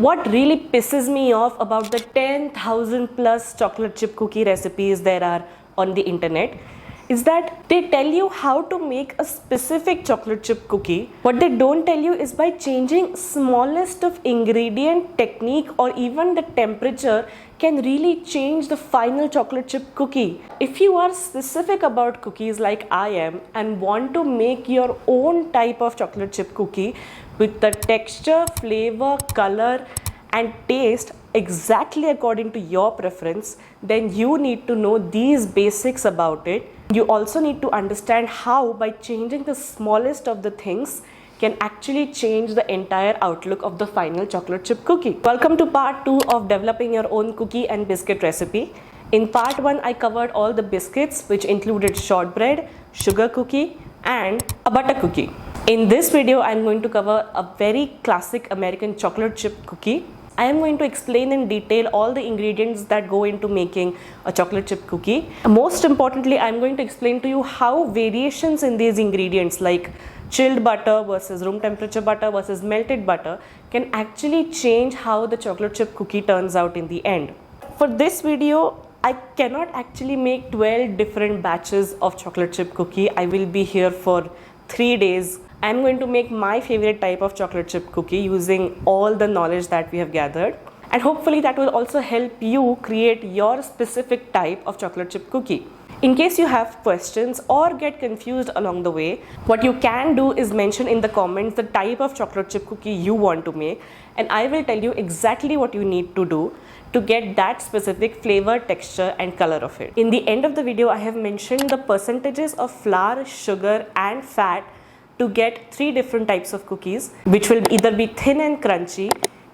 What really pisses me off about the 10,000 plus chocolate chip cookie recipes there are on the internet is that they tell you how to make a specific chocolate chip cookie. What they don't tell you is by changing smallest of ingredient, technique, or even the temperature can really change the final chocolate chip cookie. If you are specific about cookies like I am and want to make your own type of chocolate chip cookie with the texture, flavor, color and taste exactly according to your preference, then you need to know these basics about it. You also need to understand how by changing the smallest of the things can actually change the entire outlook of the final chocolate chip cookie. Welcome to part 2 of developing your own cookie and biscuit recipe. In part 1, I covered all the biscuits, which included shortbread, sugar cookie and a butter cookie. In this video, I am going to cover a very classic American chocolate chip cookie. I am going to explain in detail all the ingredients that go into making a chocolate chip cookie. Most importantly, I am going to explain to you how variations in these ingredients like chilled butter versus room temperature butter versus melted butter can actually change how the chocolate chip cookie turns out in the end. For this video, I cannot actually make 12 different batches of chocolate chip cookie. I will be here for 3 days. I'm going to make my favorite type of chocolate chip cookie using all the knowledge that we have gathered, and hopefully that will also help you create your specific type of chocolate chip cookie. In case you have questions or get confused along the way, what you can do is mention in the comments the type of chocolate chip cookie you want to make, and I will tell you exactly what you need to do to get that specific flavor, texture and color of it. In the end of the video, I have mentioned the percentages of flour, sugar and fat to get 3 different types of cookies, which will either be thin and crunchy,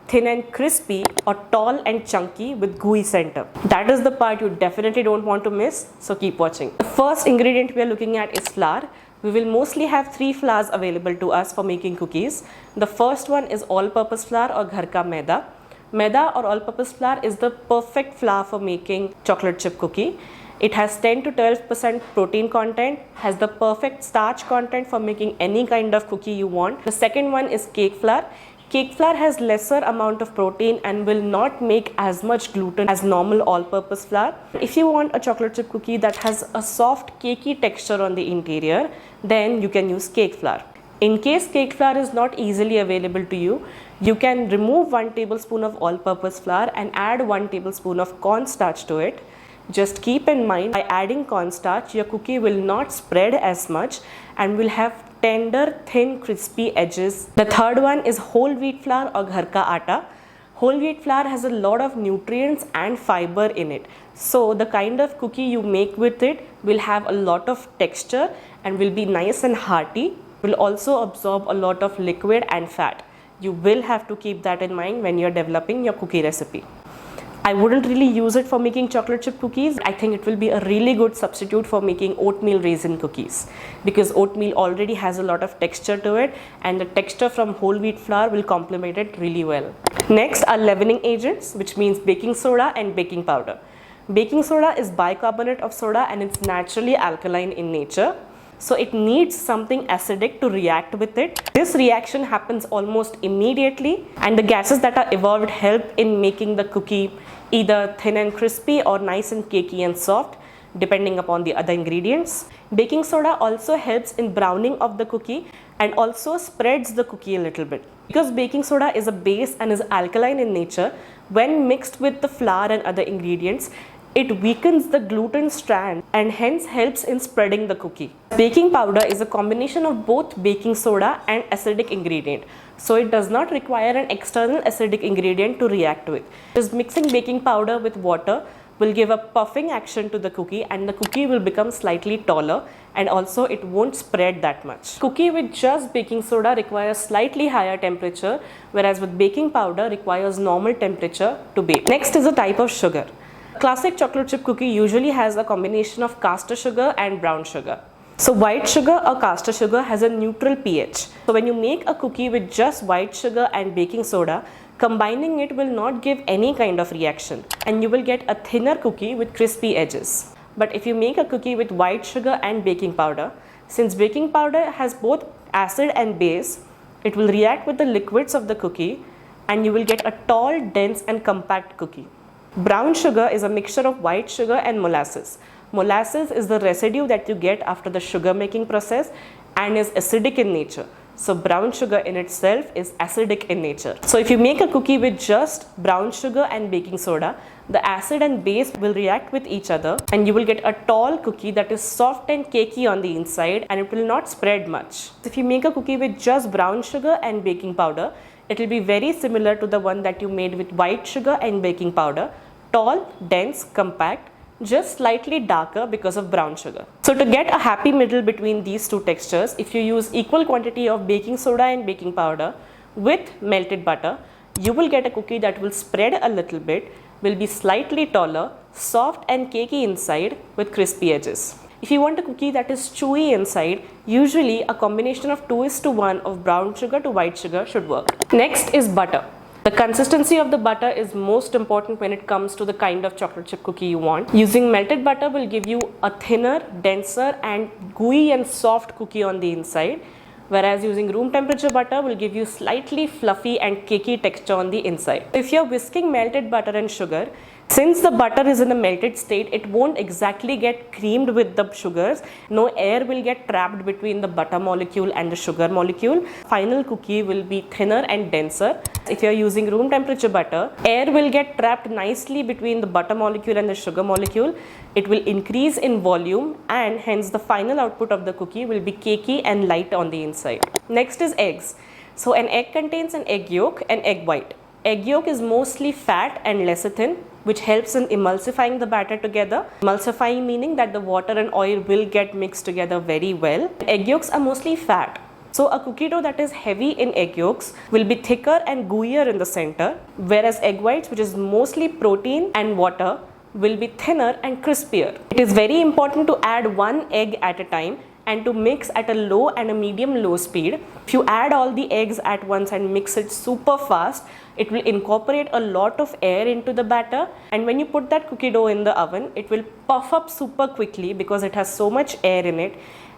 thin and crispy, or tall and chunky with gooey center. That is the part you definitely don't want to miss, so keep watching. The first ingredient we are looking at is flour. We will mostly have 3 flours available to us for making cookies. The first one is all-purpose flour or ghar ka maida. Maida or all-purpose flour is the perfect flour for making chocolate chip cookie. It has 10 to 12% protein content, has the perfect starch content for making any kind of cookie you want. The second one is cake flour. Cake flour has lesser amount of protein and will not make as much gluten as normal all-purpose flour. If you want a chocolate chip cookie that has a soft cakey texture on the interior, then you can use cake flour. In case cake flour is not easily available to you, you can remove 1 tablespoon of all-purpose flour and add 1 tablespoon of cornstarch to it. Just keep in mind, by adding cornstarch, your cookie will not spread as much and will have tender, thin, crispy edges. The third one is whole wheat flour or ghar ka atta. Whole wheat flour has a lot of nutrients and fiber in it. So the kind of cookie you make with it will have a lot of texture and will be nice and hearty. Will also absorb a lot of liquid and fat. You will have to keep that in mind when you're developing your cookie recipe. I wouldn't really use it for making chocolate chip cookies. I think it will be a really good substitute for making oatmeal raisin cookies, because oatmeal already has a lot of texture to it and the texture from whole wheat flour will complement it really well. Next are leavening agents, which means baking soda and baking powder. Baking soda is bicarbonate of soda and it's naturally alkaline in nature. So it needs something acidic to react with it. This reaction happens almost immediately and the gases that are evolved help in making the cookie either thin and crispy or nice and cakey and soft, depending upon the other ingredients. Baking soda also helps in browning of the cookie and also spreads the cookie a little bit. Because baking soda is a base and is alkaline in nature, when mixed with the flour and other ingredients, it weakens the gluten strand and hence helps in spreading the cookie. Baking powder is a combination of both baking soda and acidic ingredient. So it does not require an external acidic ingredient to react with. Just mixing baking powder with water will give a puffing action to the cookie and the cookie will become slightly taller and also it won't spread that much. Cookie with just baking soda requires slightly higher temperature, whereas with baking powder requires normal temperature to bake. Next is a type of sugar. Classic chocolate chip cookie usually has a combination of caster sugar and brown sugar. So white sugar or caster sugar has a neutral pH. So when you make a cookie with just white sugar and baking soda, combining it will not give any kind of reaction and you will get a thinner cookie with crispy edges. But if you make a cookie with white sugar and baking powder, since baking powder has both acid and base, it will react with the liquids of the cookie and you will get a tall, dense and compact cookie. Brown sugar is a mixture of white sugar and molasses. Molasses is the residue that you get after the sugar making process and is acidic in nature. So brown sugar in itself is acidic in nature. So if you make a cookie with just brown sugar and baking soda, the acid and base will react with each other and you will get a tall cookie that is soft and cakey on the inside, and it will not spread much. If you make a cookie with just brown sugar and baking powder, it will be very similar to the one that you made with white sugar and baking powder. Tall, dense, compact, just slightly darker because of brown sugar. So to get a happy middle between these two textures, if you use equal quantity of baking soda and baking powder with melted butter, you will get a cookie that will spread a little bit, will be slightly taller, soft and cakey inside with crispy edges. If you want a cookie that is chewy inside, usually a combination of 2:1 of brown sugar to white sugar should work. Next is butter. The consistency of the butter is most important when it comes to the kind of chocolate chip cookie you want. Using melted butter will give you a thinner, denser and gooey and soft cookie on the inside, whereas using room temperature butter will give you slightly fluffy and cakey texture on the inside. If you're whisking melted butter and sugar, since the butter is in a melted state, it won't exactly get creamed with the sugars. No air will get trapped between the butter molecule and the sugar molecule. Final cookie will be thinner and denser. If you're using room temperature butter, air will get trapped nicely between the butter molecule and the sugar molecule. It will increase in volume and hence the final output of the cookie will be cakey and light on the inside. Next is eggs. So an egg contains an egg yolk and egg white. Egg yolk is mostly fat and lecithin, which helps in emulsifying the batter together. Emulsifying meaning that the water and oil will get mixed together very well. Egg yolks are mostly fat. So a cookie dough that is heavy in egg yolks will be thicker and gooier in the center, whereas egg whites, which is mostly protein and water, will be thinner and crispier. It is very important to add one egg at a time and to mix at a low and a medium low speed. If you add all the eggs at once and mix it super fast, it will incorporate a lot of air into the batter, and when you put that cookie dough in the oven, it will puff up super quickly because it has so much air in it,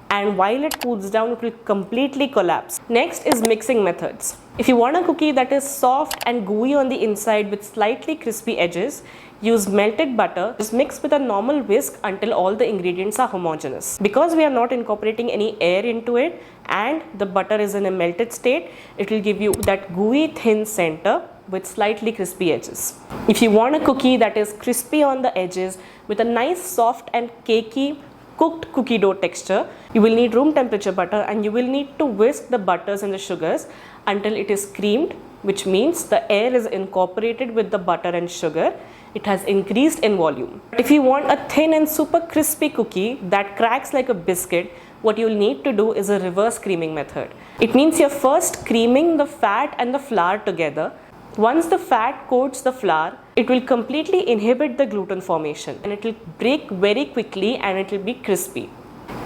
and while it cools down, it will completely collapse. Next is mixing methods. If you want a cookie that is soft and gooey on the inside with slightly crispy edges, use melted butter. Just mix with a normal whisk until all the ingredients are homogeneous. Because we are not incorporating any air into it and the butter is in a melted state, it will give you that gooey thin center with slightly crispy edges. If you want a cookie that is crispy on the edges with a nice soft and cakey cooked cookie dough texture, you will need room temperature butter and you will need to whisk the butters and the sugars until it is creamed, which means the air is incorporated with the butter and sugar. It has increased in volume. If you want a thin and super crispy cookie that cracks like a biscuit, what you'll need to do is a reverse creaming method. It means you're first creaming the fat and the flour together. Once the fat coats the flour, it will completely inhibit the gluten formation and it will break very quickly and it will be crispy.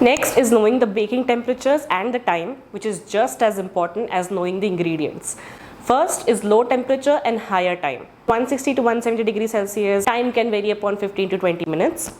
Next is knowing the baking temperatures and the time, which is just as important as knowing the ingredients. First is low temperature and higher time. 160 to 170 degrees Celsius, time can vary upon 15 to 20 minutes.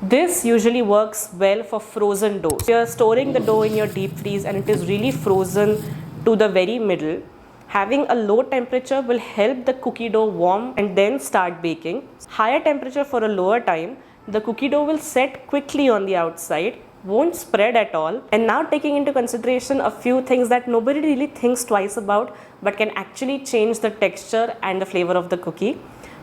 This usually works well for frozen dough. If you are storing the dough in your deep freeze and it is really frozen to the very middle, having a low temperature will help the cookie dough warm and then start baking. Higher temperature for a lower time, the cookie dough will set quickly on the outside, won't spread at all. And now taking into consideration a few things that nobody really thinks twice about but can actually change the texture and the flavor of the cookie.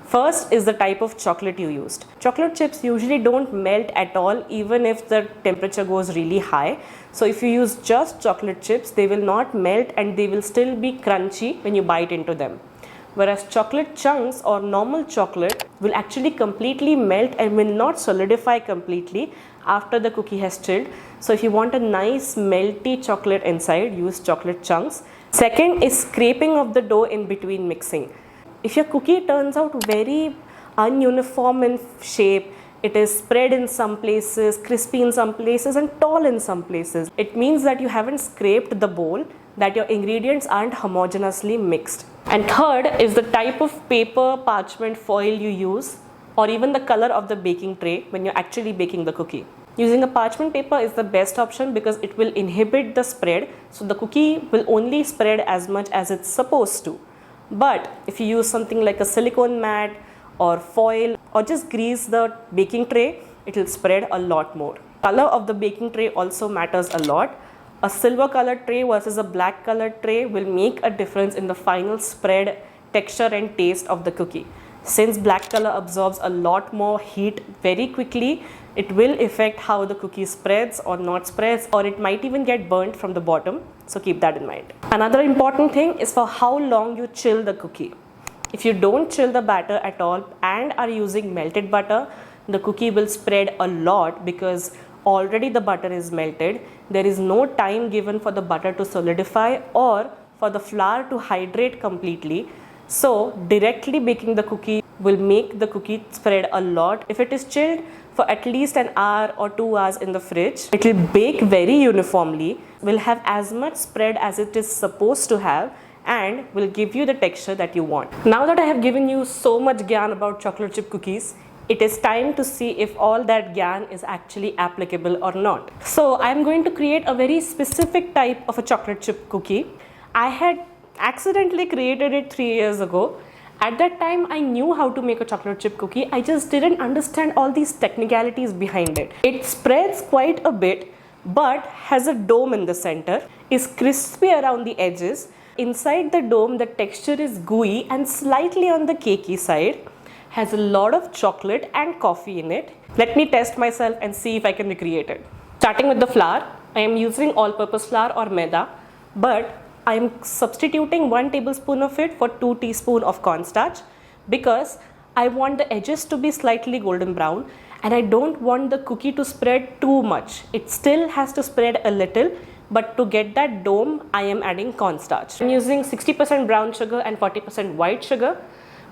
First is the type of chocolate you used. Chocolate chips usually don't melt at all even if the temperature goes really high. So if you use just chocolate chips, they will not melt and they will still be crunchy when you bite into them. Whereas chocolate chunks or normal chocolate will actually completely melt and will not solidify completely after the cookie has chilled. So if you want a nice melty chocolate inside, use chocolate chunks. Second is scraping of the dough in between mixing. If your cookie turns out very ununiform in shape, it is spread in some places, crispy in some places and tall in some places, it means that you haven't scraped the bowl, that your ingredients aren't homogeneously mixed. And third is the type of paper, parchment, foil you use, or even the color of the baking tray when you're actually baking the cookie. Using a parchment paper is the best option because it will inhibit the spread, so the cookie will only spread as much as it's supposed to. But if you use something like a silicone mat or foil or just grease the baking tray, it will spread a lot more. Color of the baking tray also matters a lot. A silver colored tray versus a black colored tray will make a difference in the final spread, texture and taste of the cookie. Since black color absorbs a lot more heat very quickly, it will affect how the cookie spreads or not spreads, or it might even get burnt from the bottom. So keep that in mind. Another important thing is for how long you chill the cookie. If you don't chill the batter at all and are using melted butter, the cookie will spread a lot because already the butter is melted. There is no time given for the butter to solidify or for the flour to hydrate completely. So directly baking the cookie will make the cookie spread a lot. If it is chilled for at least an hour or 2 hours in the fridge, it will bake very uniformly, will have as much spread as it is supposed to have, and will give you the texture that you want. Now that I have given you so much gyan about chocolate chip cookies, it is time to see if all that gyan is actually applicable or not. So I am going to create a very specific type of a chocolate chip cookie. I had accidentally created it 3 years ago. At that time, I knew how to make a chocolate chip cookie. I just didn't understand all these technicalities behind it. It spreads quite a bit, but has a dome in the center, is crispy around the edges. Inside the dome, the texture is gooey and slightly on the cakey side, has a lot of chocolate and coffee in it. Let me test myself and see if I can recreate it. Starting with the flour, I am using all-purpose flour or maida, but I am substituting 1 tablespoon of it for 2 teaspoons of cornstarch because I want the edges to be slightly golden brown and I don't want the cookie to spread too much. It still has to spread a little, but to get that dome, I am adding cornstarch. I'm using 60% brown sugar and 40% white sugar.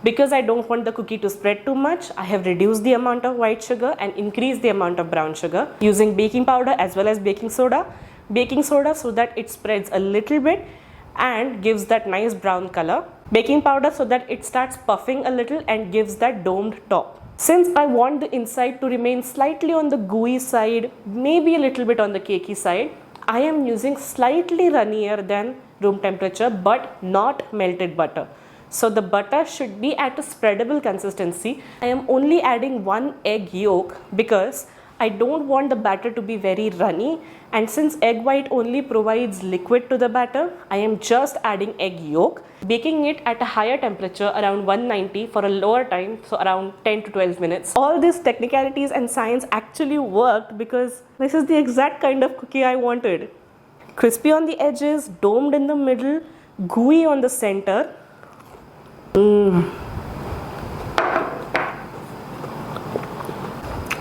Because I don't want the cookie to spread too much, I have reduced the amount of white sugar and increased the amount of brown sugar using baking powder as well as baking soda. Baking soda so that it spreads a little bit and gives that nice brown color. Baking powder so that it starts puffing a little and gives that domed top. Since I want the inside to remain slightly on the gooey side, maybe a little bit on the cakey side, I am using slightly runnier than room temperature but not melted butter. So the butter should be at a spreadable consistency. I am only adding 1 egg yolk because I don't want the batter to be very runny, and since egg white only provides liquid to the batter, I am just adding egg yolk, baking it at a higher temperature around 190 for a lower time, so around 10 to 12 minutes. All these technicalities and science actually worked because this is the exact kind of cookie I wanted. Crispy on the edges, domed in the middle, gooey on the center.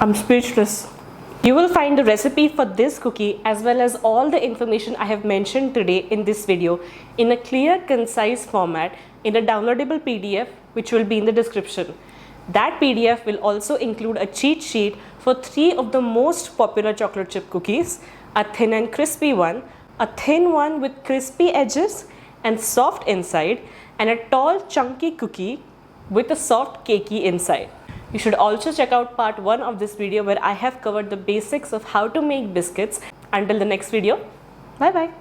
I'm speechless. You will find the recipe for this cookie as well as all the information I have mentioned today in this video in a clear, concise format in a downloadable PDF which will be in the description. That PDF will also include a cheat sheet for 3 of the most popular chocolate chip cookies, a thin and crispy one, a thin one with crispy edges and soft inside, and a tall chunky cookie with a soft cakey inside. You should also check out part 1 of this video where I have covered the basics of how to make biscuits. Until the next video, bye bye.